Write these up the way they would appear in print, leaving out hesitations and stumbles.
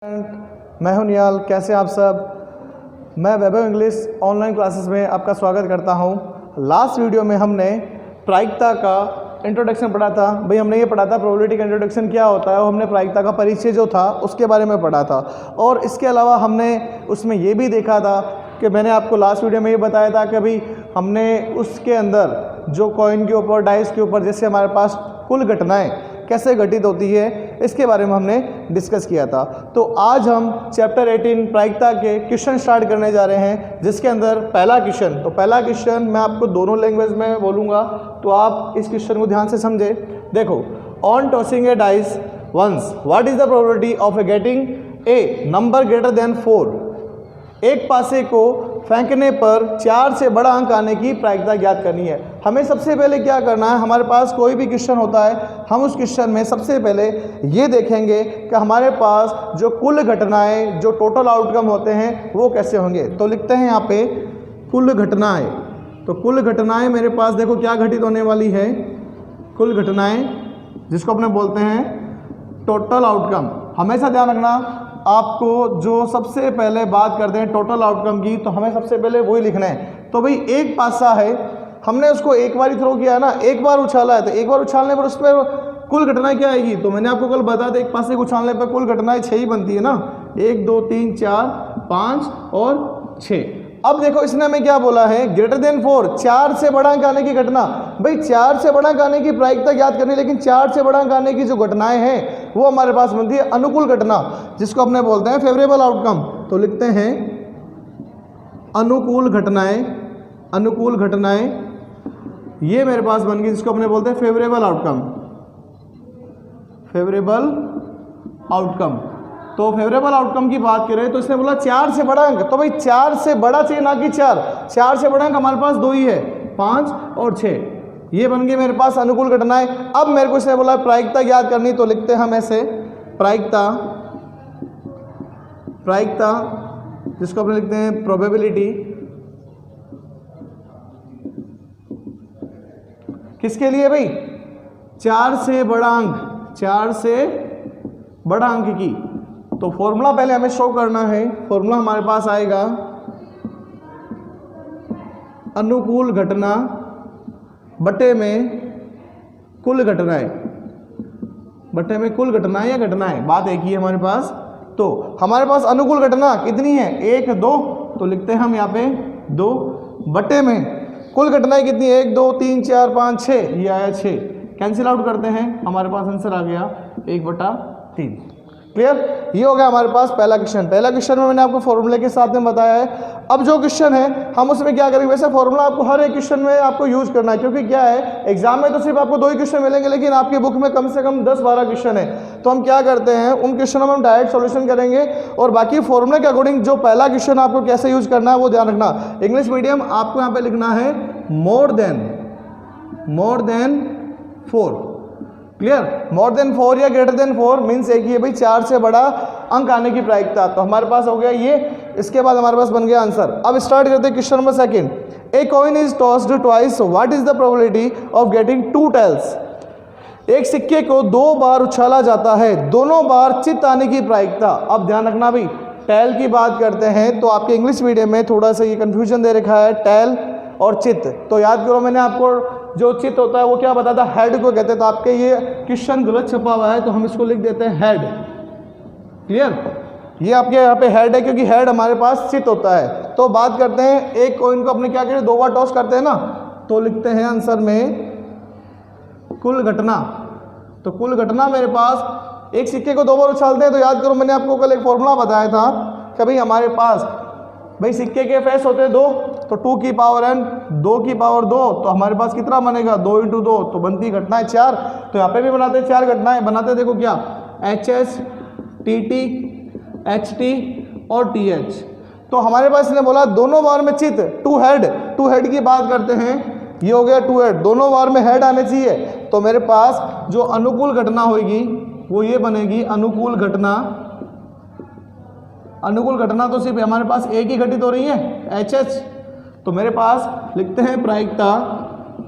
मैं हूं निहाल। कैसे आप सब। मैं वैभव इंग्लिश ऑनलाइन क्लासेस में आपका स्वागत करता हूं। लास्ट वीडियो में हमने प्रायिकता का इंट्रोडक्शन पढ़ा था। भाई हमने ये पढ़ा था प्रोबेबिलिटी का इंट्रोडक्शन क्या होता है, और हमने प्रायिकता का परिचय जो था उसके बारे में पढ़ा था। और इसके अलावा हमने उसमें ये भी देखा था कि मैंने आपको लास्ट वीडियो में ये बताया था कि भाई हमने उसके अंदर जो कॉइन के ऊपर, डाइस के ऊपर, जैसे हमारे पास कुल घटनाएं कैसे घटित होती है, इसके बारे में हमने डिस्कस किया था। तो आज हम चैप्टर 18 प्रायिकता के क्वेश्चन स्टार्ट करने जा रहे हैं, जिसके अंदर पहला क्वेश्चन मैं आपको दोनों लैंग्वेज में बोलूँगा, तो आप इस क्वेश्चन को ध्यान से समझे। देखो, on tossing a dice once what is the probability of getting a number greater than 4। एक पासे को फेंकने पर 4 से बड़ा अंक आने की प्रायिकता ज्ञात करनी है। हमें सबसे पहले क्या करना है, हमारे पास कोई भी क्वेश्चन होता है, हम उस क्वेश्चन में सबसे पहले ये देखेंगे कि हमारे पास जो कुल घटनाएं, जो टोटल आउटकम होते हैं, वो कैसे होंगे। तो लिखते हैं यहाँ पे कुल घटनाएं। तो कुल घटनाएं मेरे पास देखो क्या घटित होने वाली है, कुल घटनाएं, जिसको अपने बोलते हैं टोटल आउटकम। हमेशा ध्यान रखना, आपको जो सबसे पहले बात करते हैं टोटल आउटकम की, तो हमें सबसे पहले वही लिखना है। तो भाई एक पासा है, हमने उसको एक बार ही थ्रो किया है ना, एक बार उछाला है, तो एक बार उछालने पर उस पर कुल घटनाएं क्या आएगी। तो मैंने आपको कल बताया था एक पासे को उछालने पर कुल घटनाएं 6 ही बनती है ना, 1 2 3 4 5 और 6। अब देखो इसने हमें क्या बोला है, ग्रेटर देन 4, 4 से बड़ा अंक आने की घटना। भाई 4 से बड़ा अंक आने की प्रायिकता ज्ञात करनी, लेकिन 4 से बड़ा अंक आने की जो घटनाएं हैं वो हमारे पास बनती है अनुकूल घटना, जिसको अपने बोलते हैं फेवरेबल आउटकम। तो लिखते हैं अनुकूल घटनाएं, अनुकूल घटनाएं, ये मेरे पास बन गई, जिसको अपने बोलते हैं फेवरेबल आउटकम, फेवरेबल आउटकम। तो फेवरेबल आउटकम की बात करें तो इसने बोला 4 से बड़ा अंक, तो भाई 4 से बड़ा चाहिए ना कि 4। 4 से बड़ा अंक हमारे पास 2 ही है, 5 और 6। ये बन गए मेरे पास अनुकूल घटनाएं। अब मेरे को इसने बोला प्रायिकता ज्ञात करनी, तो लिखते हैं हम ऐसे प्रायिकता, प्रायिकता जिसको अपने लिखते हैं प्रोबेबिलिटी। किसके लिए भाई, 4 से बड़ा अंक, 4 से बड़ा अंक की। तो फॉर्मूला पहले हमें शो करना है। फॉर्मूला हमारे पास आएगा अनुकूल घटना बटे में कुल घटनाएं, बटे में कुल घटनाएं या घटनाएं, बात एक ही है हमारे पास। तो हमारे पास अनुकूल घटना कितनी है, 1 2, तो लिखते हैं हम यहाँ पे 2, बटे में कुल घटनाएं कितनी है, 1 2 3 4 5 6, ये आया 6। कैंसिल आउट करते हैं, हमारे पास आंसर आ गया 1/3। क्लियर। ये हो गया हमारे पास पहला क्वेश्चन। पहला क्वेश्चन में मैंने आपको फॉर्मूले के साथ में बताया है। अब जो क्वेश्चन है हम उसमें क्या करेंगे, वैसे फॉर्मूला आपको हर एक क्वेश्चन में आपको यूज करना है, क्योंकि क्या है एग्जाम में तो सिर्फ आपको 2 ही क्वेश्चन मिलेंगे, लेकिन आपकी बुक में कम से कम 10-12 क्वेश्चन है। तो हम क्या करते हैं, उन क्वेश्चनों में हम डायरेक्ट सॉल्यूशन करेंगे, और बाकी फॉर्मूले के अकॉर्डिंग जो पहला क्वेश्चन आपको कैसे यूज करना है वो ध्यान रखना। इंग्लिश मीडियम आपको यहाँ पे लिखना है more than 4। Clear. More than 4 या ग्रेटर देन 4 मीन्स एक ही है भाई, 4 से बड़ा अंक आने की प्रायिकता। तो हमारे पास हो गया ये। इसके बाद हमारे पास बन गया आंसर। अब स्टार्ट करते हैं question number 2। A coin is tossed twice, what is the probability of getting 2 tails. एक सिक्के को 2 बार उछाला जाता है, दोनों बार चित आने की प्रायिकता। अब ध्यान रखना भाई, टेल की बात करते हैं तो आपके इंग्लिश मीडियम में थोड़ा सा ये कंफ्यूजन दे रखा है, टेल और चित। तो याद करो, मैंने आपको जो चित होता है वो क्या बताया था, हेड को कहते हैं। तो आपके ये क्वेश्चन गलत छपा हुआ है, तो हम इसको लिख देते हैं हेड। क्लियर। ये आपके यहाँ पे हेड है, क्योंकि हेड हमारे पास चित होता है। तो बात करते हैं, एक कॉइन को अपने क्या करें, 2 बार टॉस करते हैं ना, तो लिखते हैं आंसर में कुल घटना। तो कुल घटना मेरे पास, एक सिक्के को 2 बार उछालते हैं, तो याद करो मैंने आपको कल एक फॉर्मूला बताया था कि भाई हमारे पास भाई सिक्के के फेस होते हैं 2, तो 2 की पावर n, 2 की पावर 2, तो हमारे पास कितना बनेगा, 2 × 2, तो बनती घटनाएं 4। तो यहाँ पे भी बनाते हैं 4 घटनाएं, बनाते देखो क्या, HS TT HT और TH। तो हमारे पास इसने बोला दोनों बार में चित, 2 हेड की बात करते हैं, ये हो गया 2 हेड, दोनों बार में हेड आने चाहिए। तो मेरे पास जो अनुकूल घटना होगी वो ये बनेगी अनुकूल घटना। अनुकूल घटना तो सिर्फ हमारे पास एक ही घटित हो रही है, HH। तो मेरे पास लिखते हैं प्रायिकता,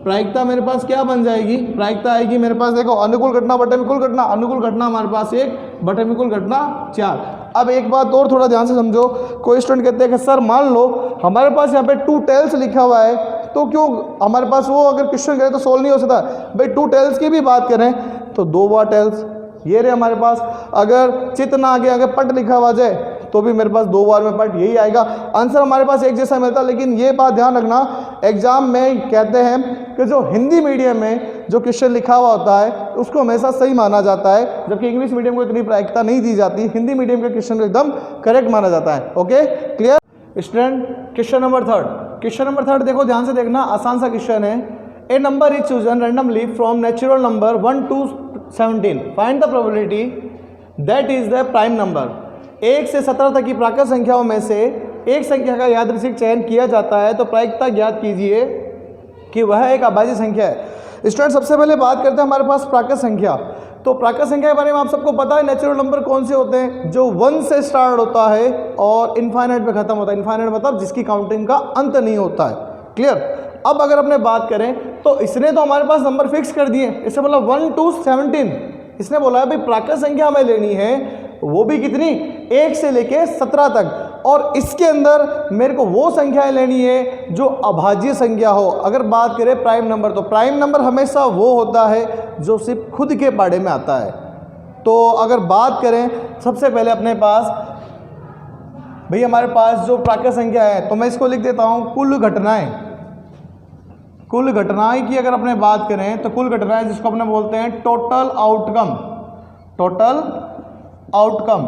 प्रायिकता मेरे पास क्या बन जाएगी, प्रायिकता आएगी मेरे पास, देखो अनुकूल घटना बटे में कुल घटना, अनुकूल घटना हमारे पास 1 बटे में कुल घटना 4। अब एक बात और थोड़ा ध्यान से समझो, कोई स्टूडेंट कहते हैं कि सर मान लो हमारे पास यहाँ पे 2 टेल्स लिखा हुआ है, तो क्यों हमारे पास वो अगर क्वेश्चन करें तो सोल्व नहीं हो सकता। भाई 2 टेल्स की भी बात करें तो 2 बार टेल्स ये रहे हमारे पास, अगर चित ना आगे आगे पट लिखा हुआ जाए तो भी मेरे पास 2 बार में पट, यही आएगा आंसर हमारे पास एक जैसा मिलता है। लेकिन ये बात ध्यान रखना, एग्जाम में कहते हैं कि जो हिंदी मीडियम में जो क्वेश्चन लिखा हुआ होता है उसको हमेशा सही माना जाता है, जबकि इंग्लिश मीडियम को इतनी प्रायिकता नहीं दी जाती, हिंदी मीडियम के क्वेश्चन को एकदम करेक्ट माना जाता है। Okay clear student. Question number 3, question number 3 देखो ध्यान से देखना, आसान सा क्वेश्चन है। A number is chosen randomly from natural number 1 to 17, find the probability that is the prime number. 1 से 17 तक की प्राकृत संख्याओं में से एक संख्या का यादृच्छिक चयन किया जाता है, तो प्रायिकता ज्ञात कीजिए कि वह एक अभाज्य संख्या है। स्टूडेंट सबसे पहले बात करते हैं हमारे पास प्राकृत संख्या। तो प्राकृत संख्या के बारे में आप सबको पता है नेचुरल नंबर कौन से होते हैं, जो 1 से स्टार्ट होता है और इनफाइनाइट पे खत्म होता है। इनफाइनाइट मतलब जिसकी काउंटिंग का अंत नहीं होता है। क्लियर। अब अगर अपने बात करें तो इसने तो हमारे पास नंबर फिक्स कर दिए, इससे मतलब 1 to 17 इसने बोला है भाई प्राकृत संख्या हमें लेनी है, वो भी कितनी 1 से लेके 17 तक, और इसके अंदर मेरे को वो संख्याएं लेनी है जो अभाज्य संख्या हो। अगर बात करें प्राइम नंबर, तो प्राइम नंबर हमेशा वो होता है जो सिर्फ खुद के पाड़े में आता है। तो अगर बात करें सबसे पहले अपने पास भाई हमारे पास जो प्राकृत संख्या है, तो मैं इसको लिख देता हूँ कुल घटनाएं। कुल घटनाएं की अगर अपने बात करें तो कुल घटनाएं जिसको अपने बोलते हैं टोटल आउटकम, टोटल आउटकम।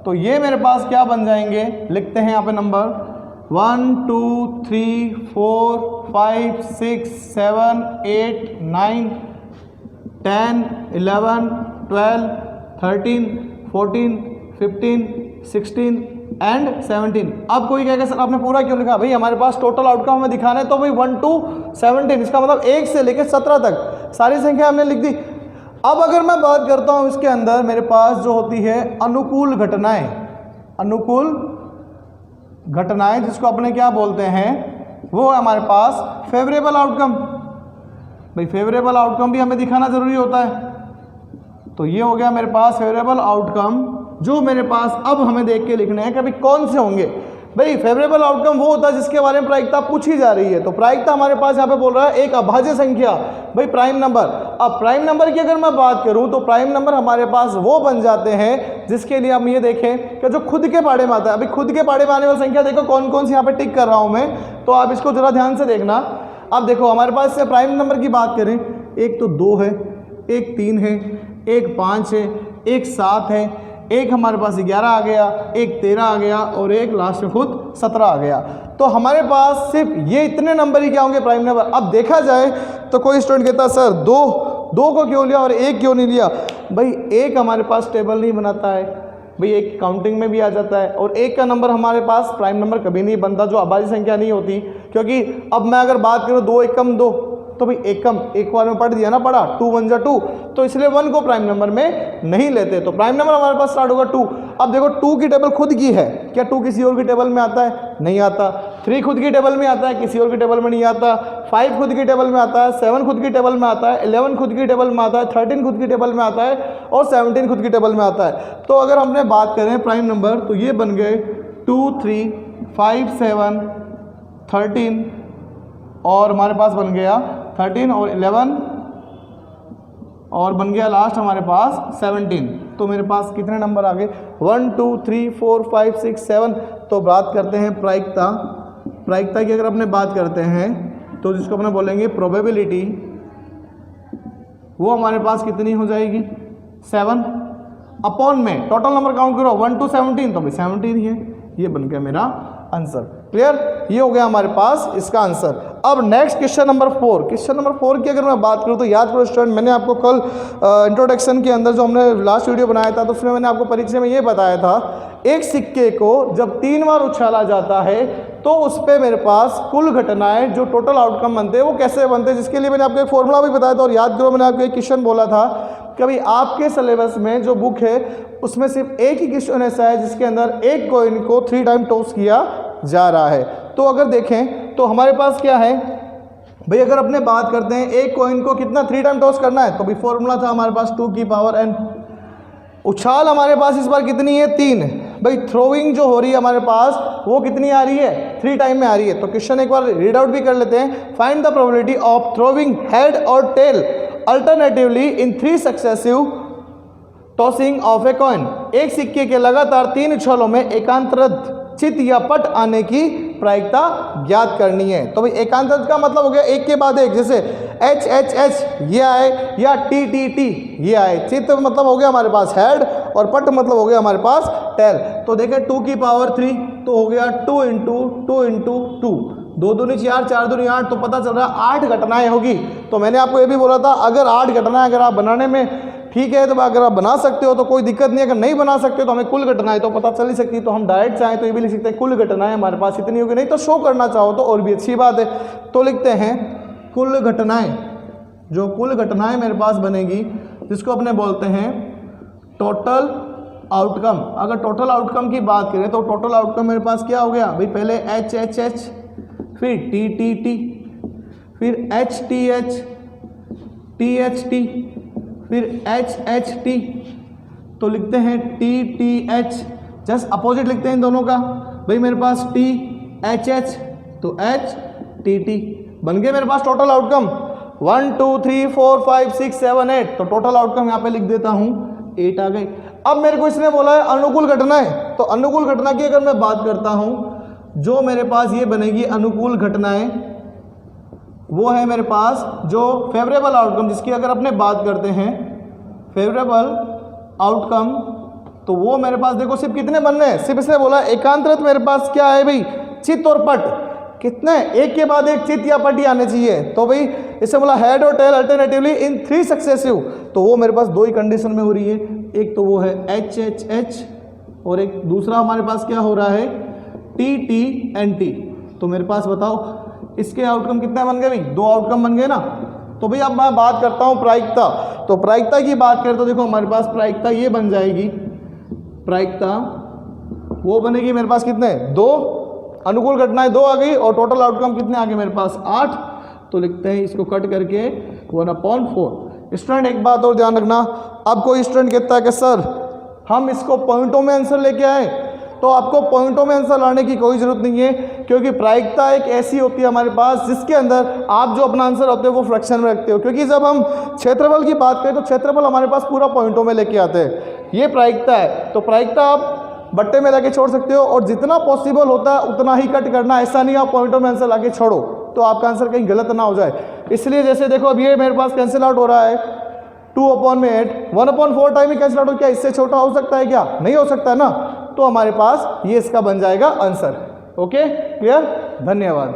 तो ये मेरे पास क्या बन जाएंगे, लिखते हैं यहाँ पे नंबर 1 2 3 4 5 6 7 8 9 10 11 12 13 14 15 16 एंड 17। अब कोई कहेगा सर आपने पूरा क्यों लिखा, भाई हमारे पास टोटल आउटकम हमें दिखाना है, तो भाई 1 to 17 इसका मतलब 1 से लेकर 17 तक सारी संख्या हमने लिख दी। अब अगर मैं बात करता हूं इसके अंदर मेरे पास जो होती है अनुकूल घटनाएं, अनुकूल घटनाएं जिसको अपने क्या बोलते हैं, वो है हमारे पास फेवरेबल आउटकम। भाई फेवरेबल आउटकम भी हमें दिखाना जरूरी होता है। तो ये हो गया मेरे पास फेवरेबल आउटकम, जो मेरे पास अब हमें देख के लिखने हैं कि भाई कौन से होंगे। भाई फेवरेबल आउटकम वो होता है जिसके बारे में प्रायिकता पूछी जा रही है। तो प्रायिकता हमारे पास यहाँ पे बोल रहा है एक अभाज्य संख्या, भाई प्राइम नंबर। अब प्राइम नंबर की अगर मैं बात करूं तो प्राइम नंबर हमारे पास वो बन जाते हैं जिसके लिए हम ये देखें कि जो खुद के पाड़े में आता है। अभी खुद के पाड़े में आने वाली संख्या देखो कौन कौन सी यहाँ पे टिक कर रहा हूं मैं, तो आप इसको जरा ध्यान से देखना। अब देखो हमारे पास से प्राइम नंबर की बात करें, एक तो 2 है, एक 3 है, एक 5 है, एक 7 है, एक हमारे पास 11 आ गया, एक 13 आ गया और एक लास्ट में खुद 17 आ गया। तो हमारे पास सिर्फ ये इतने नंबर ही क्या होंगे प्राइम नंबर। अब देखा जाए तो कोई स्टूडेंट कहता है सर दो को क्यों लिया और एक क्यों नहीं लिया। भाई एक हमारे पास टेबल नहीं बनाता है, भाई एक काउंटिंग में भी आ जाता है, और एक का नंबर हमारे पास प्राइम नंबर कभी नहीं बनता जो अभाज्य संख्या नहीं होती। क्योंकि अब मैं अगर बात करूँ 2 एकम 2, तो भाई एकम एक बार में पढ़ दिया ना, पढ़ा 2 1 जा 2, तो इसलिए 1 को प्राइम नंबर में नहीं लेते। तो प्राइम नंबर हमारे पास स्टार्ट होगा 2। अब देखो 2 की टेबल खुद की है, क्या 2 किसी और की टेबल में आता है, नहीं आता। 3 खुद की टेबल में आता है, किसी और की टेबल में नहीं आता। 5 खुद की टेबल में आता है, 7 खुद की टेबल में आता है, 11 खुद की टेबल में आता है, 13 खुद की टेबल में आता है और 17 खुद की टेबल में आता है। तो अगर हमने बात करें प्राइम नंबर तो ये बन गए 2 3 5 7 13 और हमारे पास बन गया 13 और 11 और बन गया लास्ट हमारे पास 17। तो मेरे पास कितने नंबर आ गए 1 2 3 4 5 6 7। तो बात करते हैं प्रायिकता। प्रायिकता की अगर अपने बात करते हैं तो जिसको अपने बोलेंगे प्रोबेबिलिटी, वो हमारे पास कितनी हो जाएगी 7 अपॉन में टोटल नंबर काउंट करो 1 to 17, तो भाई 17 ही है। ये बन गया मेरा आंसर। क्लियर, ये हो गया हमारे पास इसका आंसर। अब next question number 4। Question number 4 की अगर मैं बात करूं तो याद करो स्टूडेंट, मैंने आपको कल इंट्रोडक्शन के अंदर जो हमने लास्ट वीडियो बनाया था तो उसमें मैंने आपको परिचय में ये बताया था, एक सिक्के को जब 3 बार उछाला जाता है तो उस पर मेरे पास कुल घटनाएं जो टोटल आउटकम बनते हैं वो कैसे बनते हैं, जिसके लिए मैंने आपको एक फॉर्मूला भी बताया था। और याद करो मैंने आपको एक क्वेश्चन बोला था कि भाई आपके सिलेबस में जो बुक है उसमें सिर्फ एक ही क्वेश्चन ऐसा है जिसके अंदर एक कॉइन को 3 टाइम टॉस किया जा रहा है। तो अगर देखें तो हमारे पास क्या है भाई, अगर अपने बात करते हैं एक कॉइन को कितना 3 टाइम टॉस करना है, तो भाई फॉर्मूला था हमारे पास 2 की पावर n। उछाल हमारे पास इस बार कितनी है 3। भाई थ्रोइंग जो हो रही है हमारे पास वो कितनी आ रही है, 3 टाइम में आ रही है। तो क्वेश्चन एक बार रीड आउट भी कर लेते हैं। Find the probability of throwing head और tail alternatively in 3 successive tossing of a coin. एक सिक्के के लगातार 3 उछालों में एकांतरित चित या पट आने की प्रायिकता ज्ञात करनी है। तो भाई एकांतरित का मतलब हो गया एक के बाद एक, जैसे एच एच एच ये आए या टी टी टी ये आए। चित मतलब हो गया हमारे पास हेड और पट मतलब हो गया हमारे पास टेल। तो देखें 2 की पावर 3 तो हो गया 2 इंटू 2 इंटू 2, 2 दूनी 4, 4 दूनी 8, तो पता चल रहा है 8 घटनाएं होगी। तो मैंने आपको ये भी बोला था अगर 8 घटनाएं अगर आप बनाने में ठीक है तो अगर आप बना सकते हो तो कोई दिक्कत नहीं है, अगर नहीं बना सकते हो तो हमें कुल घटनाएं तो पता चल ही सकती है। तो हम डायरेक्ट चाहें तो ये भी लिख सकते हैं कुल घटनाएं हमारे पास इतनी होगी, नहीं तो शो करना चाहो तो और भी अच्छी बात है। तो लिखते हैं कुल घटनाएं, जो कुल घटनाएं मेरे पास बनेगी जिसको अपने बोलते हैं टोटल आउटकम। अगर टोटल आउटकम की बात करें तो टोटल आउटकम मेरे पास क्या हो गया भाई, पहले एच एच एच, फिर टी टी टी, फिर H T H, T H T, फिर एच एच टी। तो लिखते हैं T T H, just opposite लिखते हैं इन दोनों का। भाई मेरे पास टी एच एच तो एच टी टी बन गए मेरे पास टोटल आउटकम 1 2 3 4 5 6 7 8। तो टोटल आउटकम यहाँ पे लिख देता हूँ 8 आ गई। अब मेरे को इसने बोला है अनुकूल घटनाएं, तो अनुकूल घटना की अगर मैं बात करता हूँ जो मेरे पास ये बनेगी अनुकूल घटनाएं, वो है मेरे पास जो फेवरेबल आउटकम, जिसकी अगर अपने बात करते हैं फेवरेबल आउटकम, तो वो मेरे पास देखो सिर्फ कितने बनने हैं, सिर्फ इसने बोला एकांतरित मेरे पास क्या है भाई, चित और पट। कितने, एक के बाद एक चित या पट ही आने चाहिए। तो भाई इससे बोला हेड और टेल अल्टरनेटिवली इन 3 सक्सेसिव, तो वो मेरे पास 2 ही कंडीशन में हो रही है। एक तो वो है एच एच एच और एक दूसरा हमारे पास क्या हो रहा है टी टी एन टी। तो मेरे पास बताओ इसके आउटकम कितने बन गए भाई, 2 आउटकम बन गए ना। तो भाई अब मैं बात करता हूँ प्रायिकता। तो प्रायिकता की बात करें तो देखो हमारे पास प्रायिकता ये बन जाएगी, प्रायिकता वो बनेगी मेरे पास कितने 2, अनुकूल घटनाएं 2 आ गई और टोटल आउटकम कितने आ गए मेरे पास 8। तो लिखते हैं इसको कट करके 1/4। स्टूडेंट एक बात और ध्यान रखना, अब कोई स्टूडेंट कहता है कि सर हम इसको पॉइंटों में आंसर लेके आए, तो आपको पॉइंटों में आंसर लाने की कोई जरूरत नहीं है, क्योंकि प्रायिकता एक ऐसी होती है हमारे पास जिसके अंदर आप जो अपना आंसर होते हो वो फ्रैक्शन में रखते हो। क्योंकि जब हम क्षेत्रफल की बात करें तो क्षेत्रफल हमारे पास पूरा पॉइंटों में लेके आते हैं, ये प्रायिकता है। तो प्रायिकता आप बट्टे में लाके छोड़ सकते हो और जितना पॉसिबल होता है उतना ही कट करना, ऐसा नहीं आप पॉइंटों में आंसर लाके छोड़ो तो आपका आंसर कहीं गलत ना हो जाए। इसलिए जैसे देखो अब ये मेरे पास कैंसिल आउट हो रहा है 2/8, 1/4 टाइम ही कैंसिल आउट हो, क्या इससे छोटा हो सकता है, क्या नहीं हो सकता ना। तो हमारे पास ये इसका बन जाएगा आंसर। ओके क्लियर, धन्यवाद।